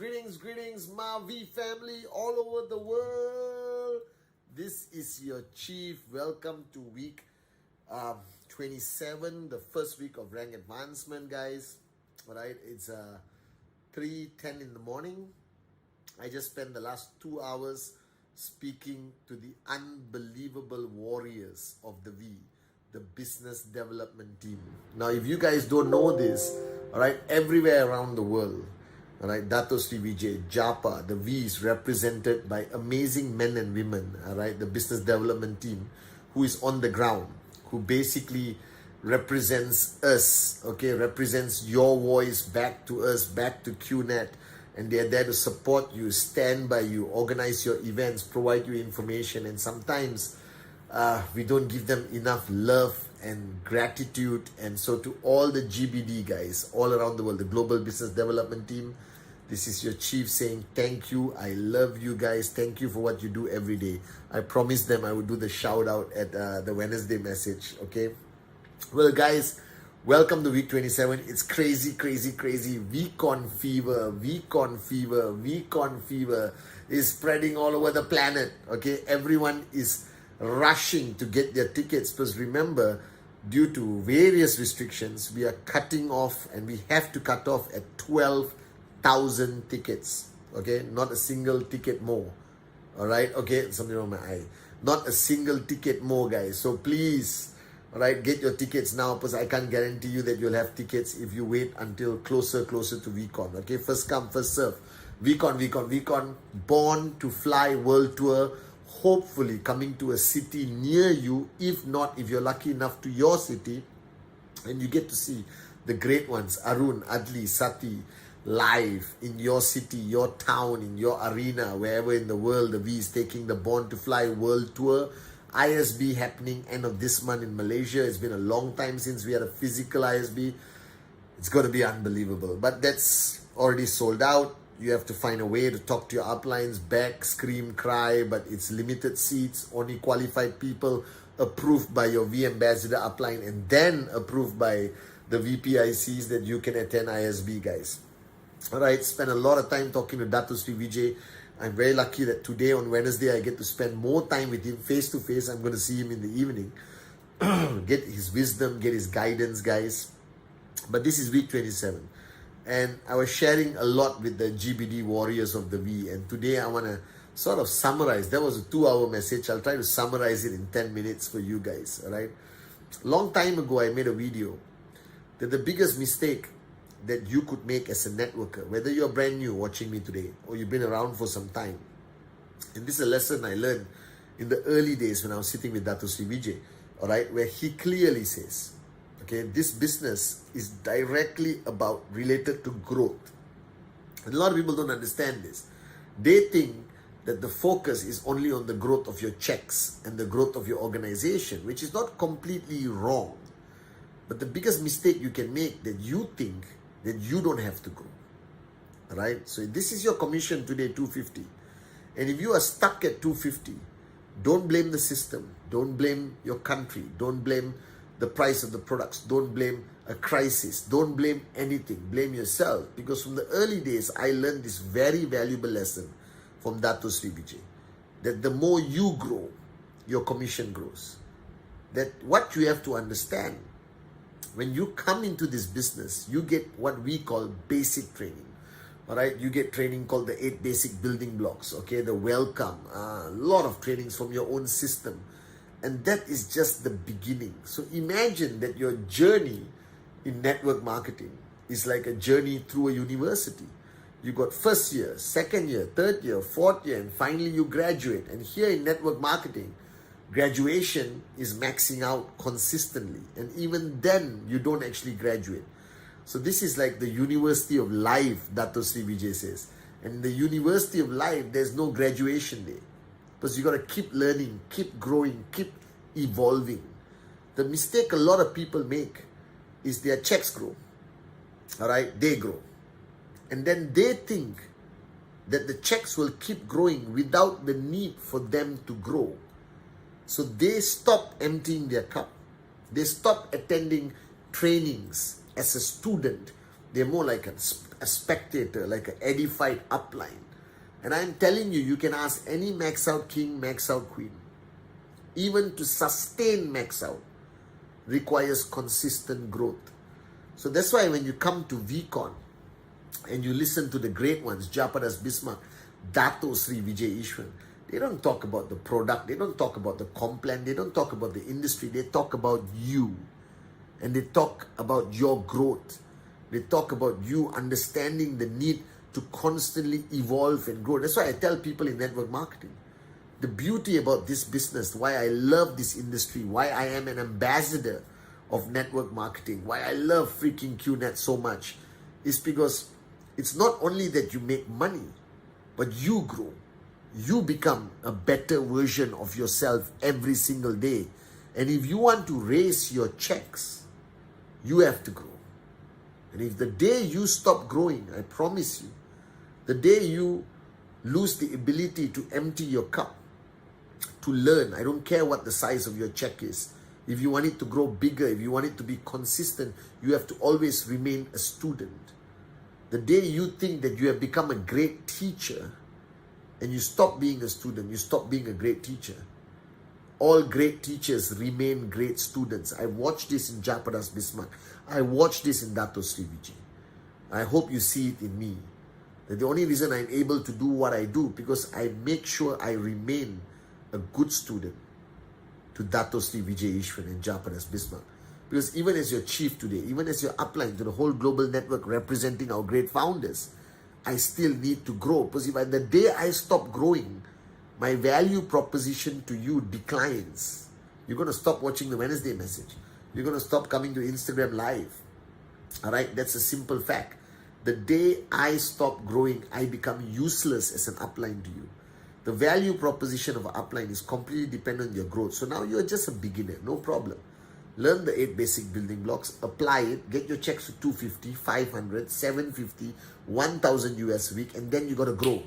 greetings, Mavi family all over the world. This is your chief. Welcome to week 27, the first week of rank advancement, guys. All right, it's 3:10 in the morning. I just spent the last 2 hours speaking to the unbelievable warriors of the V, the business development team. Now, if you guys don't know this, all right, everywhere around the world, all right, Dato Sri Vijay, Japa, the V is represented by amazing men and women, all right, the business development team who is on the ground, who basically represents us, okay, represents your voice back to us, back to QNet, and they're there to support you, stand by you, organize your events, provide you information, and sometimes we don't give them enough love and gratitude. And so to all the GBD guys all around the world, the Global Business Development Team, this is your chief saying thank you. I love you guys. Thank you for what you do every day. I promised them I would do the shout out at the Wednesday message. Okay. Well, guys, welcome to week 27. It's crazy. VCon fever is spreading all over the planet. Okay. Everyone is rushing to get their tickets because remember, due to various restrictions, we are cutting off and we have to cut off at 12,000 tickets. Okay, not a single ticket more. All right, okay, something wrong with my eye. Not a single ticket more, guys. So please, all right, get your tickets now because I can't guarantee you that you'll have tickets if you wait until closer to VCon. Okay, first come, first serve. VCon, Born to Fly World Tour. Hopefully coming to a city near you, if not, if you're lucky enough, to your city, and you get to see the great ones, Arun, Adli, Sati, live in your city, your town, in your arena, wherever in the world. The V is taking the Born to Fly World Tour. ISB happening end of this month in Malaysia. It's been a long time since we had a physical ISB. It's going to be unbelievable, but that's already sold out. You have to find a way to talk to your uplines, beg, scream, cry, but it's limited seats, only qualified people, approved by your V Ambassador upline, and then approved by the VPICs that you can attend ISB, guys. All right, spend a lot of time talking to Dato Sri Vijay. I'm very lucky that today on Wednesday, I get to spend more time with him face to face. I'm going to see him in the evening. Get his wisdom, get his guidance, guys. But this is week 27. And I was sharing a lot with the GBD warriors of the V. And today I want to sort of summarize. That was a 2-hour message. I'll try to summarize it in 10 minutes for you guys. All right. Long time ago, I made a video that the biggest mistake that you could make as a networker, whether you're brand new watching me today or you've been around for some time. And this is a lesson I learned in the early days when I was sitting with Dato Sri Vijay. All right. Where he clearly says, okay, this business is directly related to growth. And a lot of people don't understand this. They think that the focus is only on the growth of your checks and the growth of your organization, which is not completely wrong. But the biggest mistake you can make that you think that you don't have to grow. All right? So this is your commission today, 250. And if you are stuck at 250, don't blame the system. Don't blame your country. Don't blame the price of the products. Don't blame a crisis. Don't blame anything. Blame yourself. Because from the early days, I learned this very valuable lesson from Dato Sri Vijay. That the more you grow, your commission grows. That what you have to understand, when you come into this business, you get what we call basic training. All right, you get training called the 8 basic building blocks. Okay, the welcome, a lot of trainings from your own system. And that is just the beginning. So imagine that your journey in network marketing is like a journey through a university. You got first year, second year, third year, fourth year, and finally you graduate. And here in network marketing, graduation is maxing out consistently. And even then, you don't actually graduate. So this is like the University of Life, Dato Sri Vijay says. And in the University of Life, there's no graduation day. Because you got to keep learning, keep growing, keep evolving. The mistake a lot of people make is their checks grow. All right, they grow. And then they think that the checks will keep growing without the need for them to grow. So they stop emptying their cup. They stop attending trainings as a student They're more like a spectator, like an edified upline. And I'm telling you, you can ask any max out king, max out queen. Even to sustain max out requires consistent growth. So that's why when you come to VCon and you listen to the great ones, Japadas Bismarck, Dato Sri Vijay Ishwan, they don't talk about the product, they don't talk about the complan, they don't talk about the industry, they talk about you. And they talk about your growth. They talk about you understanding the need to constantly evolve and grow. That's why I tell people in network marketing, the beauty about this business, why I love this industry, why I am an ambassador of network marketing, why I love freaking QNet so much, is because it's not only that you make money, but you grow. You become a better version of yourself every single day. And if you want to raise your checks, you have to grow. And if the day you stop growing, I promise you, the day you lose the ability to empty your cup, to learn, I don't care what the size of your check is. If you want it to grow bigger, if you want it to be consistent, you have to always remain a student. The day you think that you have become a great teacher and you stop being a student, you stop being a great teacher. All great teachers remain great students. I watched this in Japadas Bismarck. I watched this in Dato Sri Vijay. I hope you see it in me. That the only reason I'm able to do what I do, because I make sure I remain a good student to Dato Sri Vijay Ishwan and Japadas Bismarck. Because even as your chief today, even as your upline to the whole global network representing our great founders, I still need to grow. Because if the day I stop growing, my value proposition to you declines. You're going to stop watching the Wednesday message. You're going to stop coming to Instagram Live. All right, that's a simple fact. The day I stop growing, I become useless as an upline to you. The value proposition of an upline is completely dependent on your growth. So now you're just a beginner, no problem. Learn the 8 basic building blocks, apply it, get your checks to 250, 500, 750, 1000 US a week, and then you got to grow.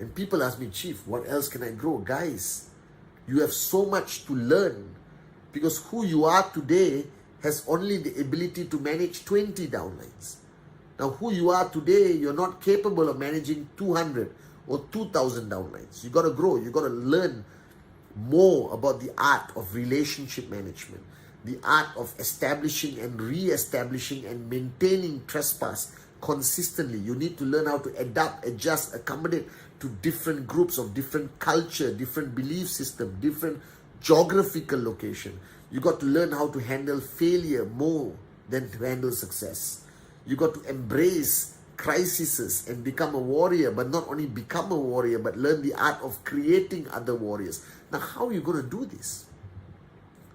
And people ask me, Chief, what else can I grow? Guys, you have so much to learn, because who you are today has only the ability to manage 20 downlines. Now, who you are today, you're not capable of managing 200 or 2,000 downlines. You got to grow. You got to learn more about the art of relationship management, the art of establishing and re-establishing and maintaining trespass consistently. You need to learn how to adapt, adjust, accommodate to different groups of different culture, different belief system, different geographical location. You got to learn how to handle failure more than to handle success. You got to embrace crises and become a warrior, but not only become a warrior, but learn the art of creating other warriors. Now, how are you going to do this?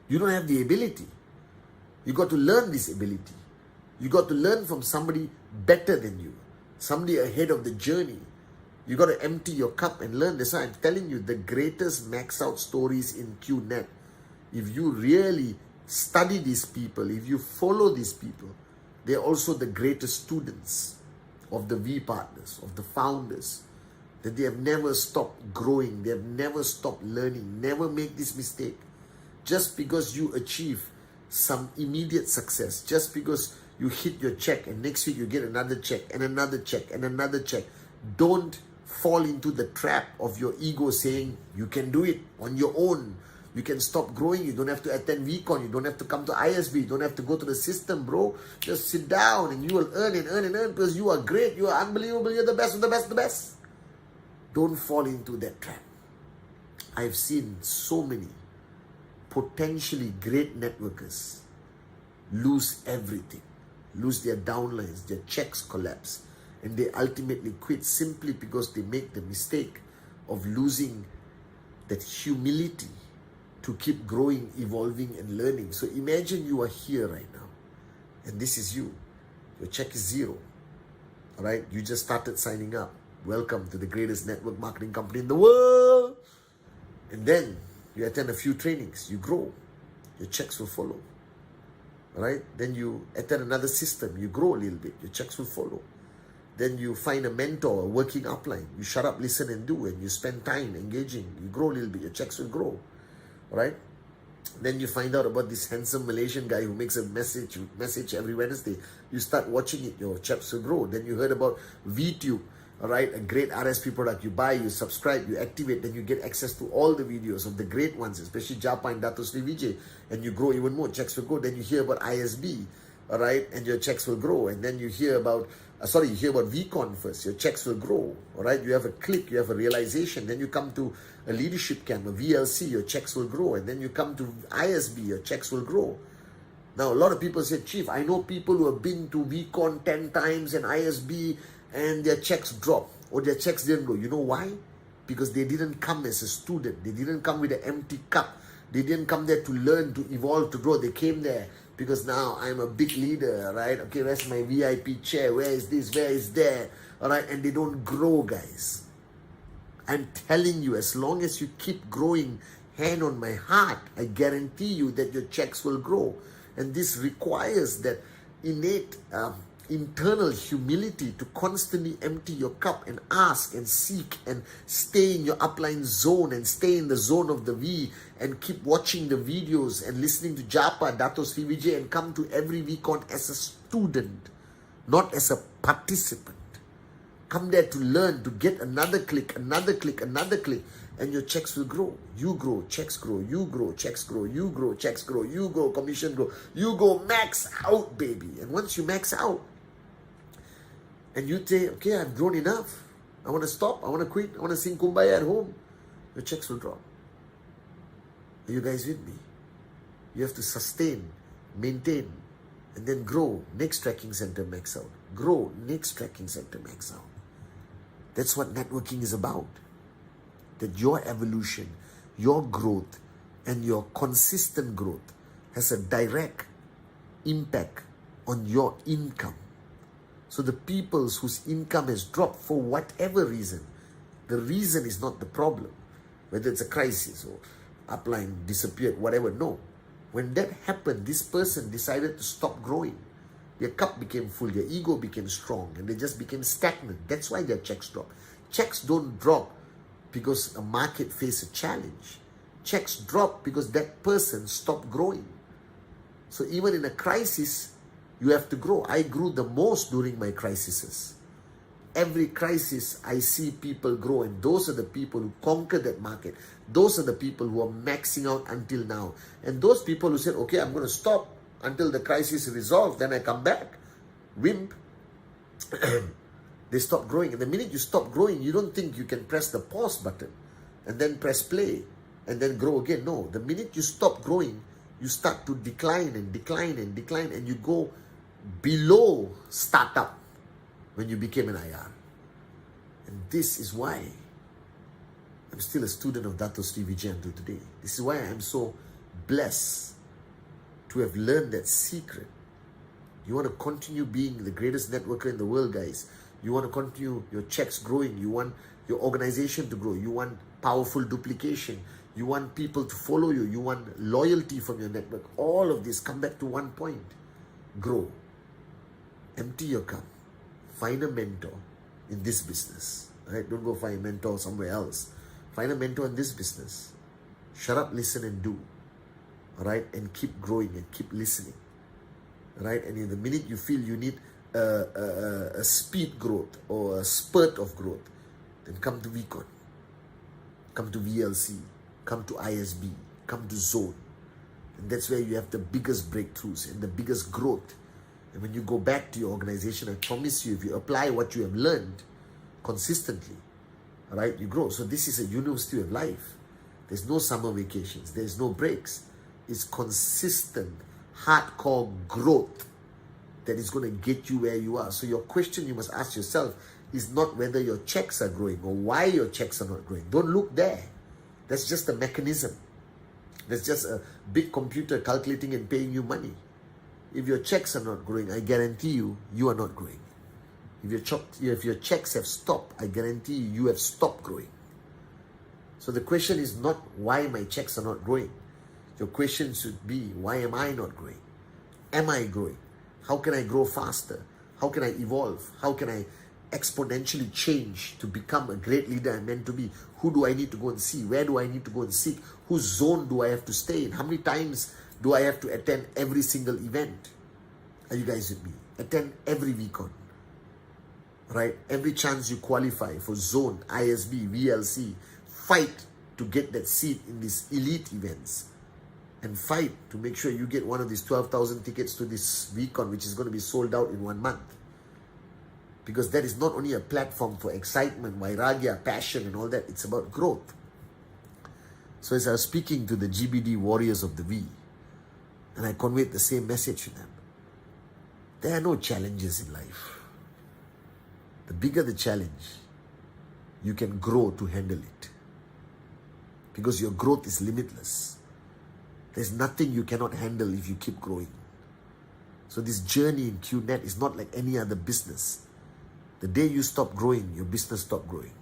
You don't have the ability. You got to learn this ability. You got to learn from somebody better than you, somebody ahead of the journey. You got to empty your cup and learn. That's why I'm telling you, the greatest max out stories in QNet, if you really study these people, if you follow these people, they're also the greatest students of the V partners, of the founders, that they have never stopped growing, they have never stopped learning. Never make this mistake. Just because you achieve some immediate success, just because you hit your check and next week you get another check and another check and another check, don't fall into the trap of your ego saying you can do it on your own. You can stop growing. You don't have to attend VCon. You don't have to come to ISB. You don't have to go to the system, bro. Just sit down and you will earn and earn and earn, because you are great. You are unbelievable. You're the best of the best of the best. Don't fall into that trap. I've seen so many potentially great networkers lose everything, lose their downlines, their checks collapse, and they ultimately quit simply because they make the mistake of losing that humility to keep growing, evolving, and learning. So imagine you are here right now, and this is you. Your check is zero. All right? You just started signing up. Welcome to the greatest network marketing company in the world. And then you attend a few trainings. You grow. Your checks will follow. All right? Then you attend another system. You grow a little bit. Your checks will follow. Then you find a mentor, a working upline. You shut up, listen, and do. And you spend time engaging. You grow a little bit. Your checks will grow. Right? Then you find out about this handsome Malaysian guy who makes a message every Wednesday. You start watching it, your chaps will grow. Then you heard about VTube, all right, a great RSP product. You buy, you subscribe, you activate, then you get access to all the videos of the great ones, especially Japa and Dato Sri Vijay, and you grow even more. Checks will grow. Then you hear about ISB, all right, and your checks will grow. And then you hear about, you hear about VCon first. Your checks will grow, all right. You have a click, you have a realization. Then you come to a leadership camp, a VLC, your checks will grow. And then you come to ISB, your checks will grow. Now, a lot of people say, Chief, I know people who have been to VCon 10 times and ISB and their checks drop or their checks didn't grow. You know why? Because they didn't come as a student. They didn't come with an empty cup. They didn't come there to learn, to evolve, to grow. They came there because now I'm a big leader, right? Okay, where's my VIP chair? Where is this? Where is that? All right, and they don't grow, guys. I'm telling you, as long as you keep growing, hand on my heart, I guarantee you that your checks will grow. And this requires that innate internal humility to constantly empty your cup and ask and seek and stay in your upline zone and stay in the zone of the V and keep watching the videos and listening to Japa, Dato Sri Vijay, and come to every VCon as a student, not as a participant. Come there to learn, to get another click, another click, another click, and your checks will grow. You grow, checks grow, you grow, checks grow, you grow, checks grow, you grow, commission grow. You go max out, baby. And once you max out, and you say, okay, I've grown enough. I want to stop. I want to quit. I want to sing Kumbaya at home. Your checks will drop. Are you guys with me? You have to sustain, maintain, and then grow. Next tracking center max out. Grow. Next tracking center max out. That's what networking is about. That your evolution, your growth, and your consistent growth has a direct impact on your income. So the people whose income has dropped for whatever reason, the reason is not the problem. Whether it's a crisis or upline disappeared, whatever, no. When that happened, this person decided to stop growing. Their cup became full, their ego became strong, and they just became stagnant. That's why their checks drop. Checks don't drop because a market faces a challenge. Checks drop because that person stopped growing. So even in a crisis, you have to grow. I grew the most during my crises. Every crisis, I see people grow, and those are the people who conquer that market. Those are the people who are maxing out until now. And those people who said, okay, I'm going to stop until the crisis is resolved, then I come back. Wimp. They stop growing. And the minute you stop growing, you don't think you can press the pause button and then press play and then grow again. No, the minute you stop growing, you start to decline and decline and decline, and you go below startup when you became an IR. And this is why I'm still a student of Dato Sri Vijay until today. This is why I'm so blessed to have learned that secret. You want to continue being the greatest networker in the world, guys. You want to continue your checks growing. You want your organization to grow. You want powerful duplication. You want people to follow you. You want loyalty from your network. All of this come back to one point. Grow. Empty your cup. Find a mentor in this business. Right? Don't go find a mentor somewhere else. Find a mentor in this business. Shut up, listen, and do. All right? And keep growing and keep listening. Right? And in the minute you feel you need a speed growth or a spurt of growth, then come to VCon. Come to VLC. Come to ISB. Come to Zone. And that's where you have the biggest breakthroughs and the biggest growth. And when you go back to your organization, I promise you, if you apply what you have learned consistently, all right, you grow. So this is a university of life. There's no summer vacations. There's no breaks. It's consistent, hardcore growth that is going to get you where you are. So your question you must ask yourself is not whether your checks are growing or why your checks are not growing. Don't look there. That's just a mechanism. That's just a big computer calculating and paying you money. If your checks are not growing, I guarantee you, you are not growing. If your checks have stopped, I guarantee you, you have stopped growing. So the question is not why my checks are not growing. Your question should be, why am I not growing? Am I growing? How can I grow faster? How can I evolve? How can I exponentially change to become a great leader I'm meant to be? Who do I need to go and see? Where do I need to go and seek? Whose zone do I have to stay in? How many times do I have to attend every single event? Are you guys with me? Attend every weekend. Right? Every chance you qualify for zone, ISB, VLC, fight to get that seat in these elite events. And fight to make sure you get one of these 12,000 tickets to this weekend, which is going to be sold out in 1 month. Because that is not only a platform for excitement, vairagya, passion and all that. It's about growth. So as I was speaking to the GBD warriors of the V, and I conveyed the same message to them. There are no challenges in life. The bigger the challenge, you can grow to handle it. Because your growth is limitless. There's nothing you cannot handle if you keep growing. So this journey in QNet is not like any other business. The day you stop growing, your business stops growing.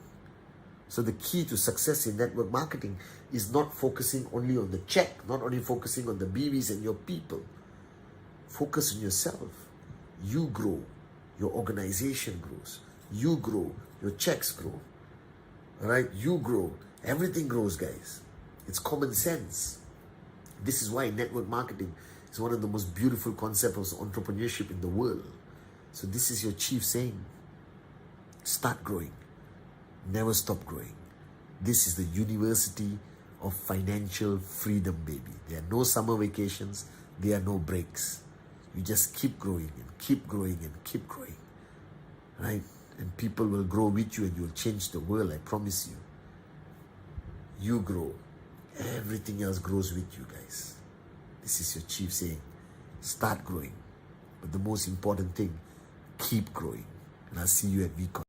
So the key to success in network marketing is not focusing only on the check, not only focusing on the BVs and your people. Focus on yourself. You grow, your organization grows. You grow, your checks grow. All right, you grow. Everything grows, guys. It's common sense. This is why network marketing is one of the most beautiful concepts of entrepreneurship in the world. So this is your chief saying. Start growing. Never stop growing. This is the University of Financial Freedom, baby. There are no summer vacations. There are no breaks. You just keep growing and keep growing and keep growing. Right? And people will grow with you and you'll change the world, I promise you. You grow. Everything else grows with you, guys. This is your chief saying. Start growing. But the most important thing, keep growing. And I'll see you at VCon.